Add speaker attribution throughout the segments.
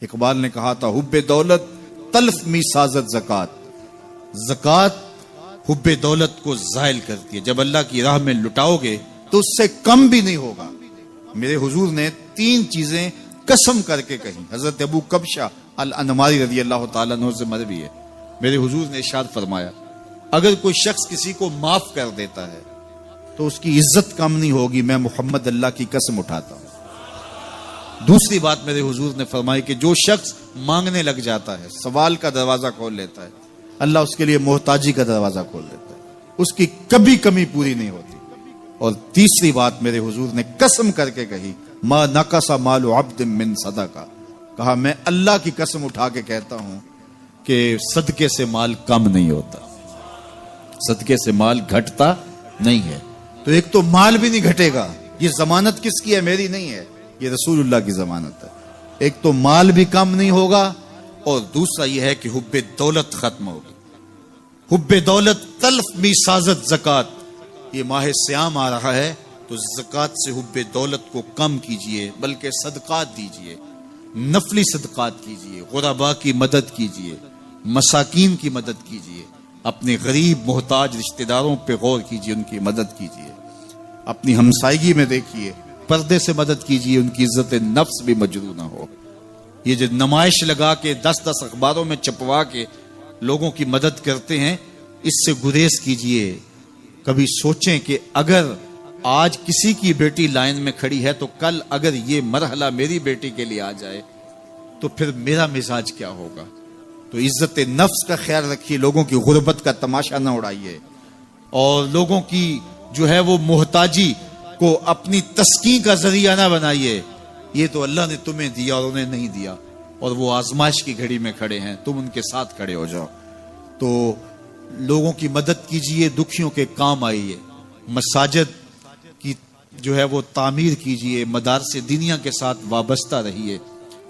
Speaker 1: اقبال نے کہا تھا حب دولت تلف می سازت زکات، زکات حب دولت کو زائل کرتی ہے، جب اللہ کی راہ میں لٹاؤ گے تو اس سے کم بھی نہیں ہوگا۔ میرے حضور نے 3 چیزیں قسم کر کے کہیں۔ حضرت ابو کبشہ الانماری رضی اللہ تعالیٰ عنہ سے مروی ہے، میرے حضور نے ارشاد فرمایا اگر کوئی شخص کسی کو معاف کر دیتا ہے تو اس کی عزت کم نہیں ہوگی، میں محمد اللہ کی قسم اٹھاتا ہوں۔ دوسری بات میرے حضور نے فرمائی کہ جو شخص مانگنے لگ جاتا ہے، سوال کا دروازہ کھول لیتا ہے، اللہ اس کے لیے محتاجی کا دروازہ کھول دیتا ہے، اس کی کبھی کمی پوری نہیں ہوتی۔ اور تیسری بات میرے حضور نے قسم کر کے کہی ما نقص مال عبد من صدقہ، کہا میں اللہ کی قسم اٹھا کے کہتا ہوں کہ صدقے سے مال کم نہیں ہوتا، صدقے سے مال گھٹتا نہیں ہے۔ تو ایک تو مال بھی نہیں گھٹے گا، یہ ضمانت کس کی ہے؟ میری نہیں ہے، یہ رسول اللہ کی ضمانت ہے۔ ایک تو مال بھی کم نہیں ہوگا، اور دوسرا یہ ہے کہ حب دولت ختم ہوگی۔ حب دولت تلف می سازت زکات، یہ ماہ سیام آ رہا ہے تو زکات سے حب دولت کو کم کیجئے، بلکہ صدقات دیجئے، نفلی صدقات کیجئے، غرباء کی مدد کیجئے، مساکین کی مدد کیجئے، اپنے غریب محتاج رشتہ داروں پہ غور کیجئے، ان کی مدد کیجئے، اپنی ہمسائیگی میں دیکھیے، پردے سے مدد کیجئے، ان کی عزت نفس بھی مجروح نہ ہو۔ یہ جو نمائش لگا کے 10 اخباروں میں چھپوا کے لوگوں کی مدد کرتے ہیں، اس سے گریز کیجئے۔ کبھی سوچیں کہ اگر آج کسی کی بیٹی لائن میں کھڑی ہے تو کل اگر یہ مرحلہ میری بیٹی کے لیے آ جائے تو پھر میرا مزاج کیا ہوگا۔ تو عزت نفس کا خیال رکھیے، لوگوں کی غربت کا تماشا نہ اڑائیے، اور لوگوں کی جو ہے وہ محتاجی کو اپنی تسکین کا ذریعہ نہ بنائیے۔ یہ تو اللہ نے تمہیں دیا اور انہیں نہیں دیا، اور وہ آزمائش کی گھڑی میں کھڑے ہیں، تم ان کے ساتھ کھڑے ہو جاؤ۔ تو لوگوں کی مدد کیجئے، دکھیوں کے کام آئیے، مساجد کی جو ہے وہ تعمیر کیجئے، مدارس دینیا کے ساتھ وابستہ رہیے،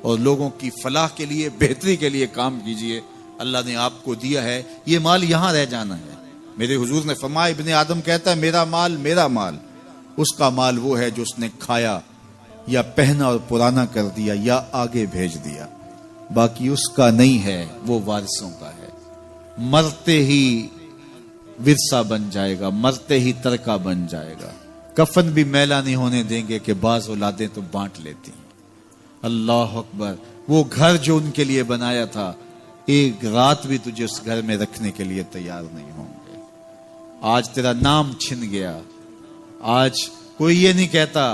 Speaker 1: اور لوگوں کی فلاح کے لیے، بہتری کے لیے کام کیجئے۔ اللہ نے آپ کو دیا ہے، یہ مال یہاں رہ جانا ہے۔ میرے حضور نے فرمایا ابن آدم کہتا ہے میرا مال میرا مال، اس کا مال وہ ہے جو اس نے کھایا یا پہنا اور پرانا کر دیا یا آگے بھیج دیا، باقی اس کا نہیں ہے، وہ وارثوں کا ہے۔ مرتے ہی ورثہ بن جائے گا، مرتے ہی ترکہ بن جائے گا۔ کفن بھی میلا نہیں ہونے دیں گے کہ بعض اولادیں تو بانٹ لیتی ہیں۔ اللہ اکبر، وہ گھر جو ان کے لیے بنایا تھا، ایک رات بھی تجھے اس گھر میں رکھنے کے لیے تیار نہیں ہوں گے۔ آج تیرا نام چھن گیا، آج کوئی یہ نہیں کہتا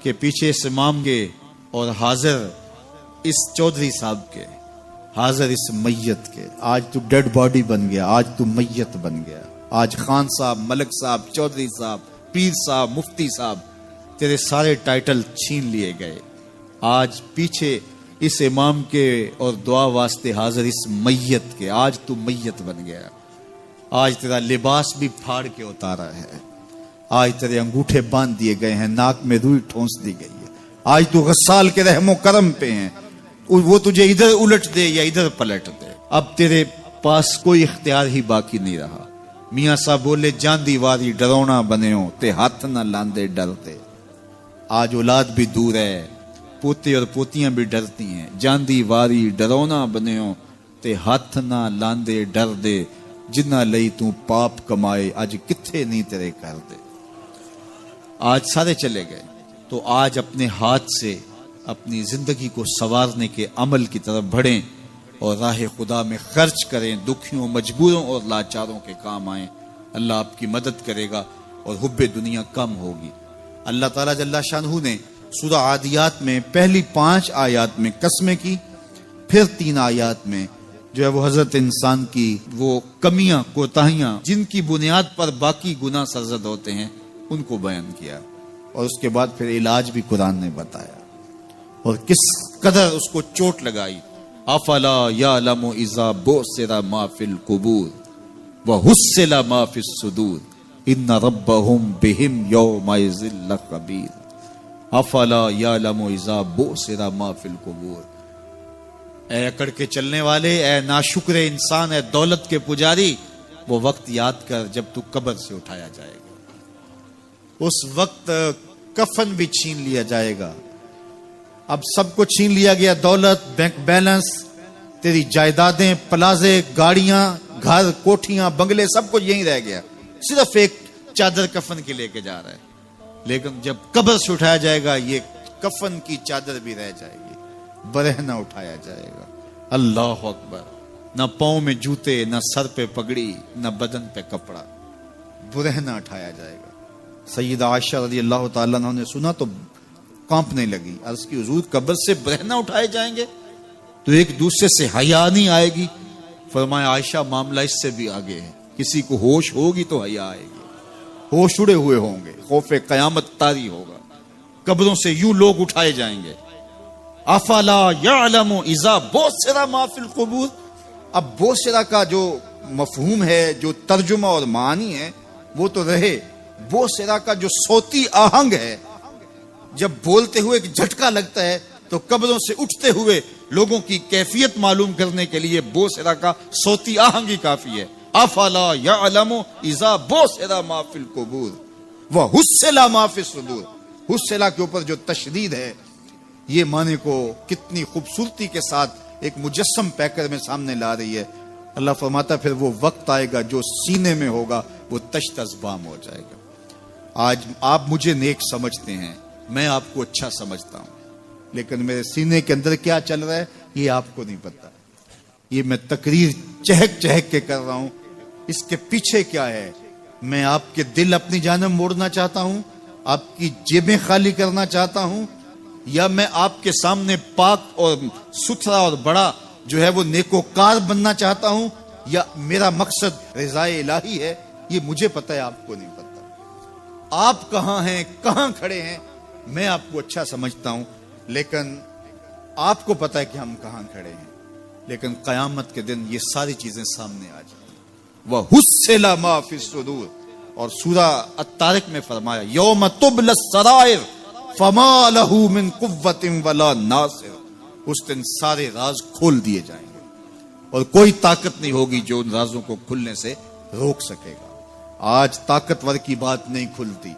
Speaker 1: کہ پیچھے اس امام کے اور حاضر اس چودھری صاحب کے، حاضر اس میت کے۔ آج تو ڈیڈ باڈی بن گیا، آج تو میت بن گیا۔ آج خان صاحب، ملک صاحب، چودھری صاحب، پیر صاحب، مفتی صاحب، تیرے سارے ٹائٹل چھین لیے گئے۔ آج پیچھے اس امام کے اور دعا واسطے حاضر اس میت کے، آج تو میت بن گیا۔ آج تیرا لباس بھی پھاڑ کے اتارا ہے، آج تیرے انگوٹھے باندھ دیے گئے ہیں، ناک میں روئی ٹھونس دی گئی ہے۔ آج تو غسال کے رحم و کرم پہ ہیں، وہ تجھے ادھر الٹ دے یا ادھر پلٹ دے۔ اب تیرے پاس کوئی اختیار ہی باقی نہیں رہا۔ میاں صاحب بولے جاندی واری ڈرونا بنےو تے ہاتھ نہ لاندے ڈرتے۔ آج اولاد بھی دور ہے، پوتے اور پوتیاں بھی ڈرتی ہیں۔ جاندی واری ڈرونا بنےو تے ہاتھ نہ لاندے ڈر دے، جنہ لئی تو پاپ کمائے اج کتھے نہیں تیرے کر دے۔ آج سارے چلے گئے، تو آج اپنے ہاتھ سے اپنی زندگی کو سنوارنے کے عمل کی طرف بڑھیں اور راہ خدا میں خرچ کریں، دکھیوں، مجبوروں اور لاچاروں کے کام آئیں۔ اللہ آپ کی مدد کرے گا اور حب دنیا کم ہوگی۔ اللہ تعالیٰ جل شانہ نے سورہ عادیات میں پہلی 5 آیات میں قسمیں کی، پھر 3 آیات میں جو ہے وہ حضرت انسان کی وہ کمیاں، کوتاہیاں جن کی بنیاد پر باقی گناہ سرزد ہوتے ہیں ان کو بیان کیا، اور اس کے بعد پھر علاج بھی قرآن نے بتایا، اور کس قدر اس کو چوٹ لگائی۔ افلا یعلم اذا بعثر ما فی القبور وحصل ما فی الصدور ان ربهم بهم یومئذ لخبیر۔ افلا یعلم اذا بعثر ما فی القبور، اے اکڑ کے چلنے والے، اے ناشکر انسان، اے دولت کے پجاری، وہ وقت یاد کر جب تو قبر سے اٹھایا جائے گا۔ اس وقت کفن بھی چھین لیا جائے گا، اب سب کو چھین لیا گیا، دولت، بینک بیلنس، تیری جائیدادیں، پلازے، گاڑیاں، گھر، کوٹھیاں، بنگلے، سب کچھ یہیں رہ گیا، صرف ایک چادر کفن کی لے کے جا رہا ہے۔ لیکن جب قبر سے اٹھایا جائے گا یہ کفن کی چادر بھی رہ جائے گی، برہنہ اٹھایا جائے گا۔ اللہ اکبر! نہ پاؤں میں جوتے، نہ سر پہ پگڑی، نہ بدن پہ کپڑا، برہنہ اٹھایا جائے گا۔ سیدہ عائشہ رضی اللہ تعالیٰ عنہ نے سنا تو کانپنے لگی، عرض کی حضور قبر سے برہنہ اٹھائے جائیں گے تو ایک دوسرے سے حیا نہیں آئے گی؟ فرمایا عائشہ معاملہ اس سے بھی آگے ہے، کسی کو ہوش ہوگی تو حیا آئے گی، ہوش اڑے ہوئے ہوں گے، خوف قیامت طاری ہوگا، قبروں سے یوں لوگ اٹھائے جائیں گے۔ افلا یعلم اذا بوسر ما فی القبور، اب بوسرا کا جو مفہوم ہے، جو ترجمہ اور معنی ہے وہ تو رہے، بوسرا کا جو صوتی آہنگ ہے، جب بولتے ہوئے ایک جھٹکا لگتا ہے تو قبروں سے اٹھتے ہوئے لوگوں کی کیفیت معلوم کرنے کے لیے بوسرا کا صوتی آہنگ ہی کافی ہے۔ افلا یعلم اذا بوسر ما فی القبور وحصل ما فی الصدور، حصلہ کے اوپر جو تشدید ہے، یہ معنی کو کتنی خوبصورتی کے ساتھ ایک مجسم پیکر میں سامنے لا رہی ہے۔ اللہ فرماتا پھر وہ وقت آئے گا جو سینے میں ہوگا وہ تشت ازبام ہو جائے گا۔ آج آپ مجھے نیک سمجھتے ہیں، میں آپ کو اچھا سمجھتا ہوں، لیکن میرے سینے کے اندر کیا چل رہا ہے یہ آپ کو نہیں پتا۔ یہ میں تقریر چہک چہک کے کر رہا ہوں، اس کے پیچھے کیا ہے؟ میں آپ کے دل اپنی جانب موڑنا چاہتا ہوں، آپ کی جیبیں خالی کرنا چاہتا ہوں، یا میں آپ کے سامنے پاک اور ستھرا اور بڑا جو ہے وہ نیکوکار بننا چاہتا ہوں، یا میرا مقصد رضائے الہی ہے؟ یہ مجھے پتا ہے، آپ کو نہیں پتا۔ آپ کہاں ہیں، کہاں کھڑے ہیں، میں آپ کو اچھا سمجھتا ہوں، لیکن آپ کو پتا ہے کہ ہم کہاں کھڑے ہیں۔ لیکن قیامت کے دن یہ ساری چیزیں سامنے آ جائیں۔ وَحُصِّلَ مَا فِي الصُّدُورِ، اور سورہ الطارق میں فرمایا یوم تبلی السرائر فما لہ من قوت ولا ناصر، اس دن سارے راز کھول دیے جائیں گے اور کوئی طاقت نہیں ہوگی جو ان رازوں کو کھلنے سے روک سکے گا۔ آج طاقتور کی بات نہیں کھلتی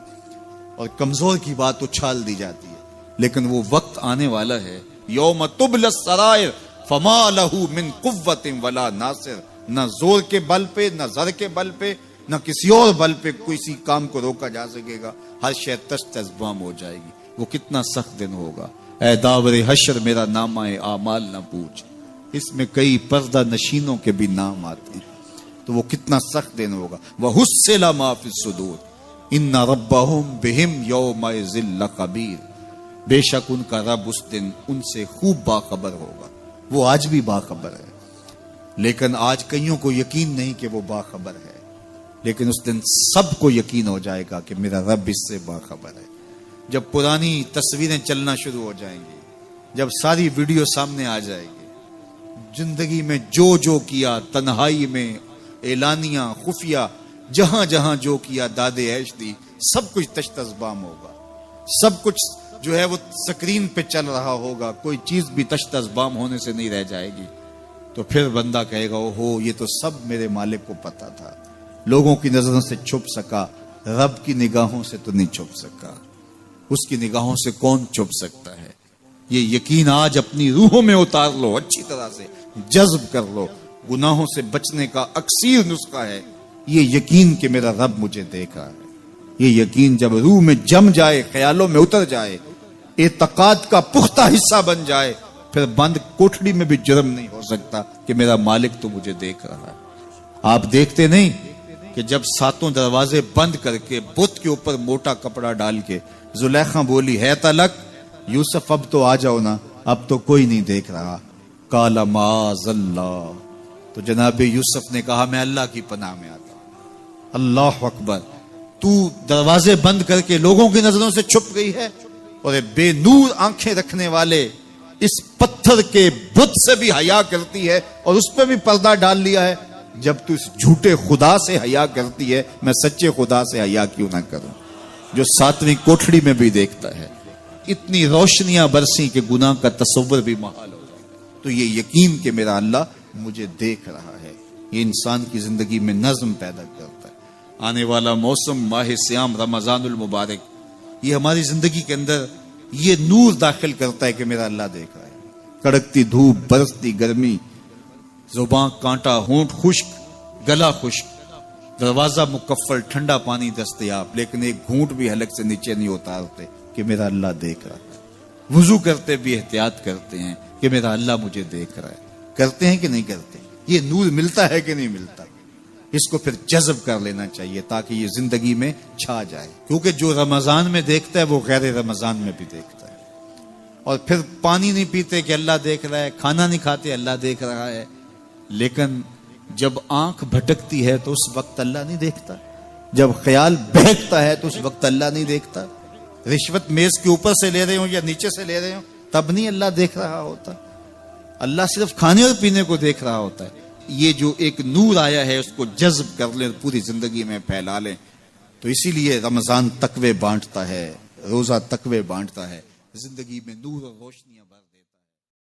Speaker 1: اور کمزور کی بات اچھال دی جاتی ہے، لیکن وہ وقت آنے والا ہے یوم تبلی السرائر فما لہ من قوت ولا ناصر، نہ زور کے بل پہ، نہ زر کے بل پہ، نہ کسی اور بل پہ کسی کام کو روکا جا سکے گا، ہر شے تشت ازبام ہو جائے گی۔ وہ کتنا سخت دن ہوگا۔ اے داور حشر میرا نامہ اعمال نہ پوچھ، اس میں کئی پردہ نشینوں کے بھی نام آتے ہیں، تو وہ کتنا سخت دن ہوگا۔ وَحُصِّلَ مَا فِي الصُّدُورِ إِنَّ رَبَّهُمْ بِهِمْ يَوْمَئِذٍ لَخَبِيرٌ، بے شک ان کا رب اس دن ان سے خوب باخبر ہوگا۔ وہ آج بھی باخبر ہے، لیکن آج کئیوں کو یقین نہیں کہ وہ باخبر ہے، لیکن اس دن سب کو یقین ہو جائے گا کہ میرا رب اس سے باخبر ہے۔ جب پرانی تصویریں چلنا شروع ہو جائیں گی، جب ساری ویڈیو سامنے آ جائے گی، زندگی میں جو کیا، تنہائی میں، اعلانیہ، خفیہ، جہاں جہاں جو کیا، داد عیش دی، سب کچھ تشت ازبام ہوگا، سب کچھ جو ہے وہ سکرین پہ چل رہا ہوگا، کوئی چیز بھی تشت ازبام ہونے سے نہیں رہ جائے گی۔ تو پھر بندہ کہے گا اوہو یہ تو سب میرے مالک کو پتا تھا، لوگوں کی نظروں سے چھپ سکا، رب کی نگاہوں سے تو نہیں چھپ سکا۔ اس کی نگاہوں سے کون چھپ سکتا ہے؟ یہ یقین آج اپنی روحوں میں اتار لو، اچھی طرح سے جذب کر لو۔ گناہوں سے بچنے کا اکثیر نسخہ ہے یہ یقین کہ میرا رب مجھے دیکھ رہا ہے۔ یہ یقین جب روح میں جم جائے، خیالوں میں اتر جائے، اعتقاد کا پختہ حصہ بن جائے، پھر بند کوٹھڑی میں بھی جرم نہیں ہو سکتا کہ میرا مالک تو مجھے دیکھ رہا ہے۔ آپ دیکھتے نہیں کہ جب ساتوں دروازے بند کر کے بت کے اوپر موٹا کپڑا ڈال کے زلیخا بولی ہے تلک یوسف اب تو آ جاؤ نا، اب تو کوئی نہیں دیکھ رہا، قال معاذ اللہ، تو جناب یوسف نے کہا میں اللہ کی پناہ میں آتا ہوں۔ اللہ اکبر! تو دروازے بند کر کے لوگوں کی نظروں سے چھپ گئی ہے، اور بے نور آنکھیں رکھنے والے اس پتھر کے بت سے بھی حیا کرتی ہے اور اس پہ بھی پردہ ڈال لیا ہے۔ جب تو اس جھوٹے خدا سے حیا کرتی ہے، میں سچے خدا سے حیا کیوں نہ کروں جو ساتویں کوٹھڑی میں بھی دیکھتا ہے۔ اتنی روشنیاں برسی کہ گناہ کا تصور بھی محال ہو جائے۔ تو یہ یقین کہ میرا اللہ مجھے دیکھ رہا ہے، یہ انسان کی زندگی میں نظم پیدا کرتا ہے۔ آنے والا موسم ماہ سیام رمضان المبارک، یہ ہماری زندگی کے اندر یہ نور داخل کرتا ہے کہ میرا اللہ دیکھ رہا ہے. کڑکتی دھوپ، برستی گرمی، زباں کانٹا، ہونٹ خشک، گلا خشک، دروازہ مکفل، ٹھنڈا پانی دستیاب، لیکن ایک گھونٹ بھی حلق سے نیچے نہیں اتارتے کہ میرا اللہ دیکھ رہا ہے. وضو کرتے بھی احتیاط کرتے ہیں کہ میرا اللہ مجھے دیکھ رہا ہے. کرتے ہیں کہ نہیں کرتے؟ یہ نور ملتا ہے کہ نہیں ملتا؟ اس کو پھر جذب کر لینا چاہیے تاکہ یہ زندگی میں چھا جائے. کیونکہ جو رمضان میں دیکھتا ہے وہ غیر رمضان میں بھی دیکھتا ہے. اور پھر پانی نہیں پیتے کہ اللہ دیکھ رہا ہے، کھانا نہیں کھاتے اللہ دیکھ رہا ہے، لیکن جب آنکھ بھٹکتی ہے تو اس وقت اللہ نہیں دیکھتا. جب خیال بہکتا ہے تو اس وقت اللہ نہیں دیکھتا. رشوت میز کے اوپر سے لے رہے ہوں یا نیچے سے لے رہے ہوں تب نہیں اللہ دیکھ رہا ہوتا. اللہ صرف کھانے اور پینے کو دیکھ رہا ہوتا ہے. یہ جو ایک نور آیا ہے اس کو جذب کر لیں، پوری زندگی میں پھیلا لیں. تو اسی لیے رمضان تقوی بانٹتا ہے، روزہ تقوی بانٹتا ہے، زندگی میں نور اور روشنیاں